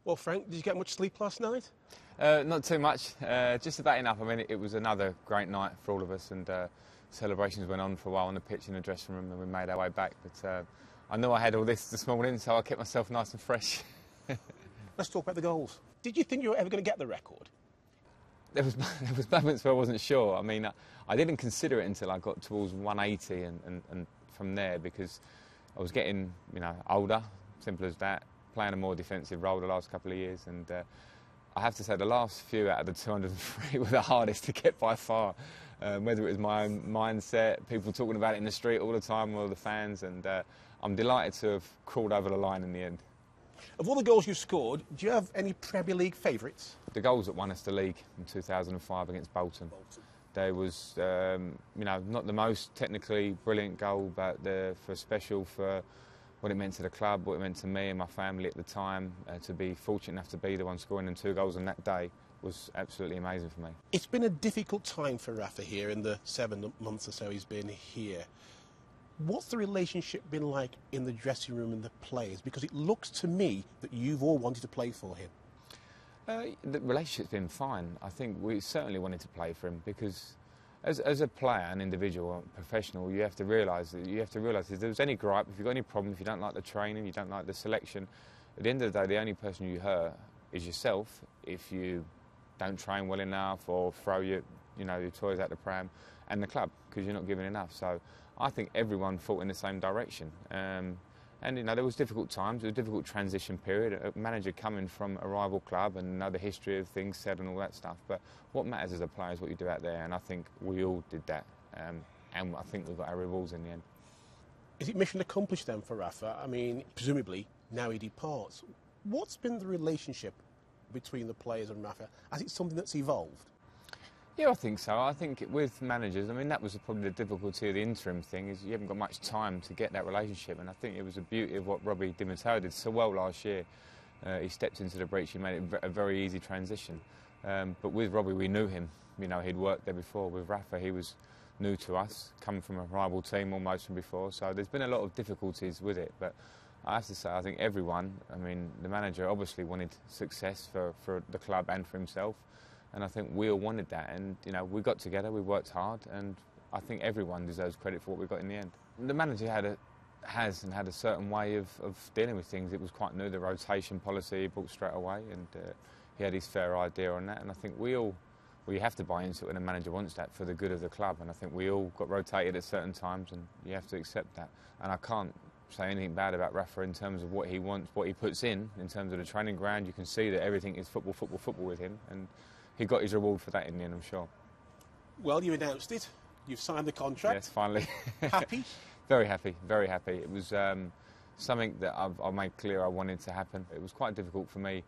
Well, Frank, did you get much sleep last night? Not too much, just about enough. I mean, it was another great night for all of us, and celebrations went on for a while on the pitch in the dressing room, and we made our way back. But I knew I had all this morning, so I kept myself nice and fresh. Let's talk about the goals. Did you think you were ever going to get the record? There was moments where I wasn't sure. I mean, I didn't consider it until I got towards 180, and from there, because I was getting, older, simple as that, playing a more defensive role the last couple of years, and I have to say the last few out of the 203 were the hardest to get by far. Whether it was my own mindset, people talking about it in the street all the time, all the fans, and I'm delighted to have crawled over the line in the end. Of all the goals you've scored, do you have any Premier League favourites? The goals that won us the league in 2005 against Bolton. They was, not the most technically brilliant goal, but for special for what it meant to the club, what it meant to me and my family at the time. To be fortunate enough to be the one scoring them 2 goals on that day was absolutely amazing for me. It's been a difficult time for Rafa here in the 7 months or so he's been here. What's the relationship been like in the dressing room and the players? Because it looks to me that you've all wanted to play for him. The relationship's been fine. I think we certainly wanted to play for him because as a player, an individual, a professional, you have to realise if there's any gripe, if you've got any problem, if you don't like the training, you don't like the selection, at the end of the day, the only person you hurt is yourself if you don't train well enough or throw your toys out the pram, and the club, because you're not giving enough. So I think everyone fought in the same direction. And there was difficult times, it was a difficult transition period, a manager coming from a rival club and the history of things said and all that stuff. But what matters as a player is what you do out there, and I think we all did that. And I think we got our rewards in the end. Is it mission accomplished then for Rafa? I mean, presumably, now he departs. What's been the relationship between the players and Rafa? Has it something that's evolved? Yeah, I think so. I think with managers, that was probably the difficulty of the interim thing, is you haven't got much time to get that relationship, and I think it was the beauty of what Robbie Di Matteo did so well last year. He stepped into the breach, he made it a very easy transition. But with Robbie, we knew him. He'd worked there before. With Rafa, he was new to us, coming from a rival team almost from before, so there's been a lot of difficulties with it. But I have to say, I think everyone, the manager obviously wanted success for the club and for himself. And I think we all wanted that, and we got together, we worked hard, and I think everyone deserves credit for what we got in the end. The manager had a certain way of dealing with things. It was quite new, the rotation policy he brought straight away, and he had his fair idea on that. And I think you have to buy into it when a manager wants that for the good of the club. And I think we all got rotated at certain times, and you have to accept that. And I can't say anything bad about Rafa in terms of what he wants, what he puts in terms of the training ground. You can see that everything is football, football, football with him, and he got his reward for that in the end, I'm sure. Well, you announced it. You've signed the contract. Yes, finally. Happy? Very happy, very happy. It was something that I've made clear I wanted to happen. It was quite difficult for me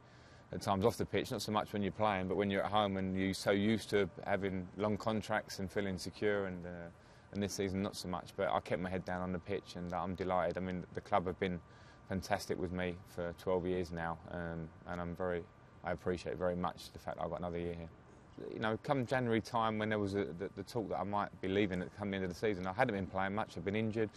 at times off the pitch, not so much when you're playing, but when you're at home and you're so used to having long contracts and feeling secure, and this season not so much. But I kept my head down on the pitch, and I'm delighted. The club have been fantastic with me for 12 years now, and I appreciate very much the fact that I've got another year here. Come January time, when there was the talk that I might be leaving at the end of the season, I hadn't been playing much, I'd been injured,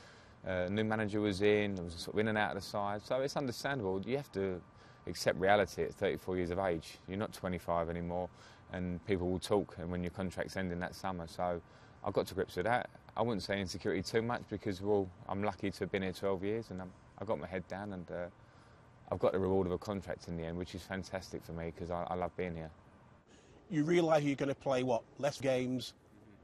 new manager was in, I was sort of in and out of the side, so it's understandable. You have to accept reality at 34 years of age. You're not 25 anymore, and people will talk and when your contract's ending that summer, so I got to grips with that. I wouldn't say insecurity too much, because I'm lucky to have been here 12 years, and I got my head down, and I've got the reward of a contract in the end, which is fantastic for me because I love being here. You realise you're going to play, less games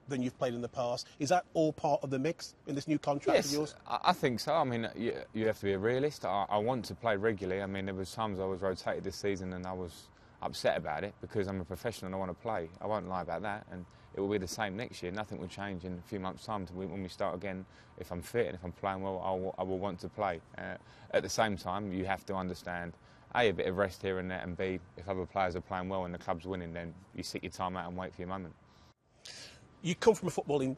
than you've played in the past? Is that all part of the mix in this new contract of yours? I think so. You have to be a realist. I want to play regularly. There was times I was rotated this season and I was upset about it because I'm a professional and I want to play. I won't lie about that, and it will be the same next year. Nothing will change in a few months' time when we start again. If I'm fit and if I'm playing well, I will want to play. At the same time, you have to understand, A, bit of rest here and there, and B, if other players are playing well and the club's winning, then you sit your time out and wait for your moment. You come from a footballing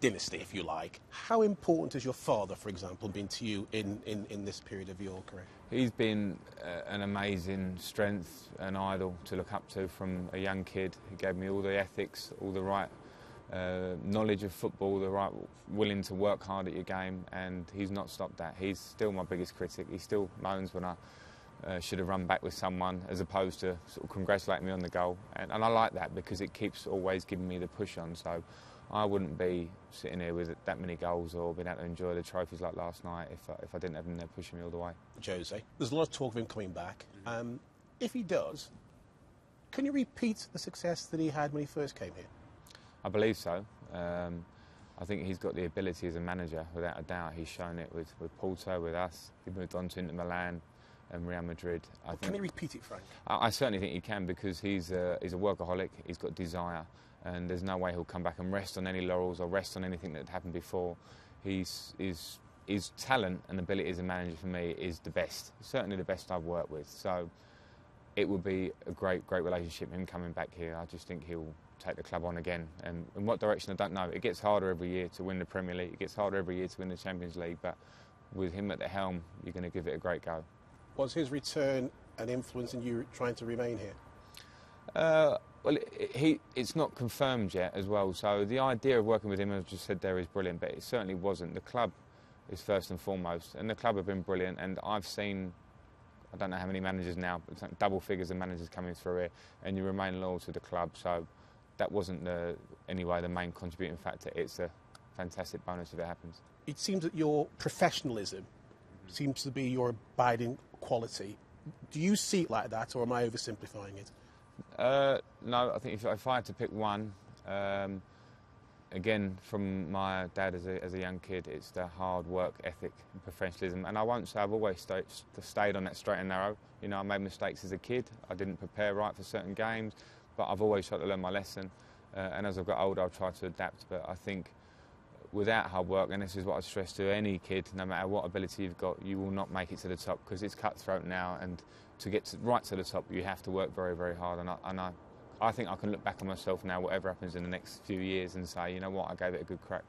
dynasty, if you like. How important has your father, for example, been to you in this period of your career? He's been an amazing strength, an idol to look up to from a young kid. He gave me all the ethics, all the right knowledge of football, the right willing to work hard at your game, and he's not stopped that. He's still my biggest critic. He still moans when I should have run back with someone as opposed to sort of congratulating me on the goal. And I like that because it keeps always giving me the push on. So I wouldn't be sitting here with that many goals or being able to enjoy the trophies like last night if I didn't have him there pushing me all the way. Jose, there's a lot of talk of him coming back. If he does, can you repeat the success that he had when he first came here? I believe so. I think he's got the ability as a manager, without a doubt. He's shown it with Porto, with us. He moved on to Inter Milan and Real Madrid. Can he repeat it, Frank? I certainly think he can, because he's a workaholic. He's got desire, and there's no way he'll come back and rest on any laurels or rest on anything that had happened before. His talent and ability as a manager for me is the best. Certainly the best I've worked with. So it would be a great relationship, him coming back here. I just think he'll take the club on again. And in what direction, I don't know. It gets harder every year to win the Premier League. It gets harder every year to win the Champions League. But with him at the helm, you're going to give it a great go. Was his return an influence in you trying to remain here? Well, it's not confirmed yet as well. So the idea of working with him, as I just said there, is brilliant. But it certainly wasn't. The club is first and foremost. And the club have been brilliant. And I've seen, I don't know how many managers now, but it's like double figures of managers coming through here. And you remain loyal to the club. So that wasn't anyway the main contributing factor. It's a fantastic bonus if it happens. It seems that your professionalism seems to be your abiding quality. Do you see it like that, or am I oversimplifying it? No, I think if I had to pick one, again, from my dad as a young kid, it's the hard work ethic and professionalism. And I won't say I've always stayed on that straight and narrow. You know, I made mistakes as a kid. I didn't prepare right for certain games, but I've always tried to learn my lesson. And as I've got older, I've tried to adapt. But I think without hard work, and this is what I stress to any kid, no matter what ability you've got, you will not make it to the top, because it's cutthroat now, and to get right to the top, you have to work very hard. And I think I can look back on myself now, whatever happens in the next few years, and say, you know what, I gave it a good crack.